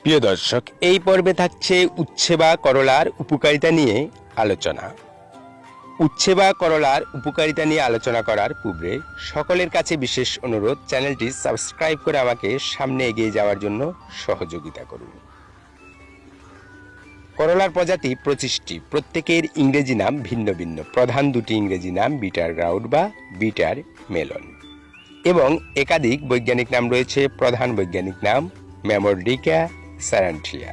প্রিয় দর্শক, এই পর্বে থাকছে উচ্ছে বা করলার উপকারিতা নিয়ে আলোচনা। উচ্ছে বা করলার উপকারিতা নিয়ে আলোচনা করার পূর্বে সকলের কাছে বিশেষ অনুরোধ, চ্যানেলটি সাবস্ক্রাইব করে আমাকে সামনে এগিয়ে যাওয়ার জন্য সহযোগিতা করুন। করলার প্রজাতি 25টি, প্রত্যেকের ইংরেজি নাম ভিন্ন ভিন্ন। প্রধান দুটি ইংরেজি নাম বিটার গ্রাউড বা বিটার মেলন এবং একাধিক বৈজ্ঞানিক নাম রয়েছে। প্রধান বৈজ্ঞানিক নাম ম্যামোর্ডিকা স্যারান্থিয়া।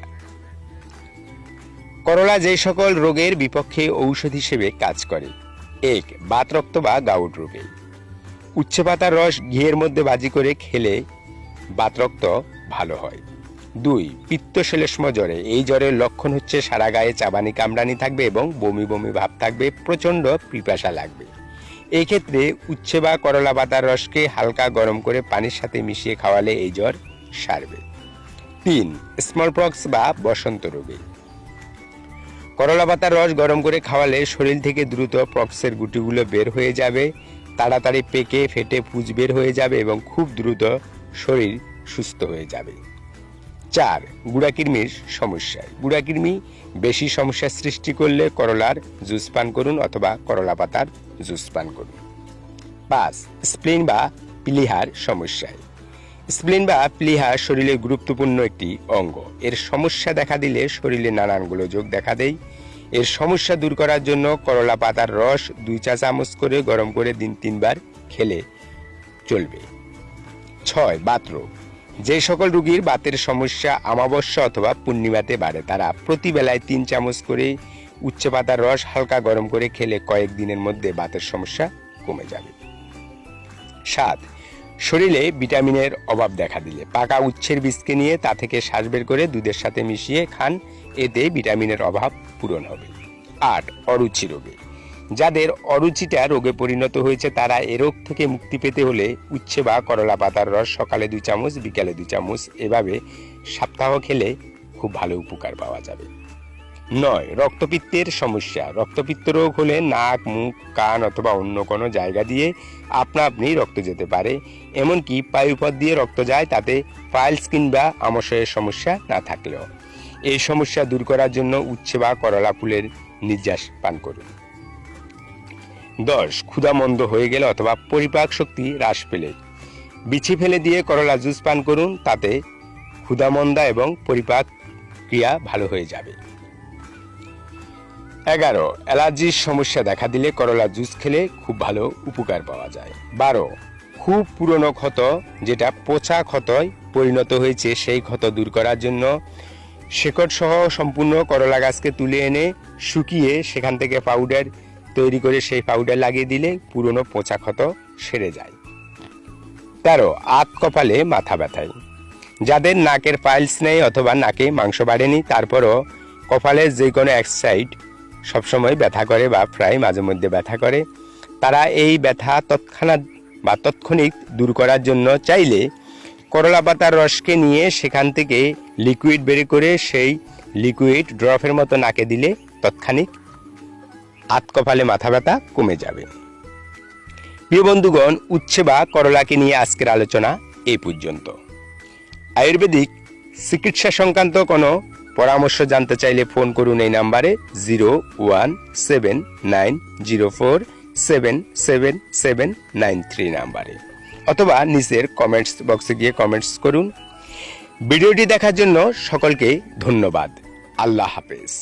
করলা যে সকল রোগের বিপক্ষে ঔষধ হিসেবে কাজ করে: 1. বাতরক্ত বা গাউট রোগে উচ্ছে পাতার রস ঘিয়ের মধ্যে ভাজি করে খেলে বাতরক্ত ভালো হয়। 2. পিত্তশ্লেষ্ম জ্বরে, এই জ্বরের লক্ষণ হচ্ছে সারা গায়ে চাবানি কামড়ানি থাকবে এবং বমি বমি ভাব থাকবে, প্রচণ্ড পিপাসা লাগবে। এই ক্ষেত্রে উচ্ছে বা করলা পাতার রসকে হালকা গরম করে পানির সাথে মিশিয়ে খাওয়ালে এই জ্বর সারবে। 3. স্মলপক্স বা বসন্ত রোগে করলা পাতার রস গরম করে খাওয়ালে শরীর থেকে দ্রুত পক্সের গুটিগুলো বের হয়ে যাবে, তাড়াতাড়ি পেকে ফেটে পুঁজ বের হয়ে যাবে এবং খুব দ্রুত শরীর সুস্থ হয়ে যাবে। 4. গুড়াকৃমির সমস্যায় গুড়াকৃমি বেশি সমস্যা সৃষ্টি করলে করলার জুস পান করুন অথবা করলা পাতার জুস পান করুন। 5. স্প্লিন বা প্লীহার সমস্যায় স্প্লিন বা প্লীহা শরীরের গুরুত্বপূর্ণ একটি অঙ্গ। এর সমস্যা দেখা দিলে শরীরে নানান গোলযোগ দেখা দেয়। এর সমস্যা দূর করার জন্য করলা পাতার রস 2 চা চামচ করে গরম করে দিন 3 বার খেলে চলবে। 6. বাতরোগ, যে সকল রোগীর বাতের সমস্যা অমাবস্যা অথবা পূর্ণিমাতে বাড়ে তারা প্রতি বেলায় 3 চামচ করে উচ্ছে পাতার রস হালকা গরম করে খেলে কয়েক দিনের মধ্যে বাতের সমস্যা কমে যাবে। 7. শরীরে ভিটামিনের অভাব দেখা দিলে পাকা উচ্ছের বীজকে নিয়ে তা থেকে শ্বাস বের করে দুধের সাথে মিশিয়ে খান, এতে ভিটামিনের অভাব পূরণ হবে। 8. অরুচি রোগে, যাদের অরুচিটা রোগে পরিণত হয়েছে তারা এ রোগ থেকে মুক্তি পেতে হলে উচ্ছে বা করলা পাতার রস সকালে 2 চামচ বিকালে 2 চামচ এভাবে সপ্তাহ খেলে খুব ভালো উপকার পাওয়া যাবে। 9. রক্তপিত্তের সমস্যা, রক্তপিত্ত রোগ হলে নাক, মুখ, কান অথবা অন্য কোনো জায়গা দিয়ে আপনা আপনি রক্ত যেতে পারে, এমনকি পায়ুপথ দিয়ে রক্ত যায়, তাতে পাইলস কিংবা আমাশয়ের সমস্যা না থাকলেও। এই সমস্যা দূর করার জন্য উচ্ছে বা করলা ফুলের নির্যাস পান করুন। 10. ক্ষুধামন্দ হয়ে গেলে অথবা পরিপাক শক্তি হ্রাস পেলে বিছি ফেলে দিয়ে করলা জুস পান করুন, তাতে ক্ষুধামন্দা এবং পরিপাক ক্রিয়া ভালো হয়ে যাবে। 11. অ্যালার্জির সমস্যা দেখা দিলে করলা জুস খেলে খুব ভালো উপকার পাওয়া যায়। 12. খুব পুরনো ক্ষত, যেটা পচা ক্ষতয় পরিণত হয়েছে, সেই ক্ষত দূর করার জন্য শেকড় সহ সম্পূর্ণ করলা গাছকে তুলে এনে শুকিয়ে সেখান থেকে পাউডার তৈরি করে সেই পাউডার লাগিয়ে দিলে পুরনো পচা ক্ষত সেরে যায়। 13. আত কপালে মাথা ব্যথায়, যাদের নাকের পাইলস নেই অথবা নাকে মাংস বাড়েনি তারপরও কপালের যে কোনো এক সাইড সবসময় ব্যথা করে বা প্রায় মাঝে মধ্যে ব্যথা করে, তারা এই ব্যথা তৎক্ষণিক দূর করার জন্য চাইলে করলা পাতার রসকে নিয়ে সেখান থেকে লিকুইড বের করে সেই লিকুইড ড্রপের মতো নাকে দিলে তৎক্ষণিক আত কপালে মাথা ব্যথা কমে যাবে। প্রিয় বন্ধুগণ, উচ্ছে বা করলাকে নিয়ে আজকের আলোচনা এই পর্যন্ত। আয়ুর্বেদিক চিকিৎসা সংক্রান্ত কোনো পরামর্শ জানতে চাইলে ফোন করুন এই নাম্বারে 01790477793 নাম্বারে, অথবা নিচের কমেন্টস বক্সে গিয়ে কমেন্টস করুন। ভিডিওটি দেখার জন্য সকলকে ধন্যবাদ। আল্লাহ হাফেজ।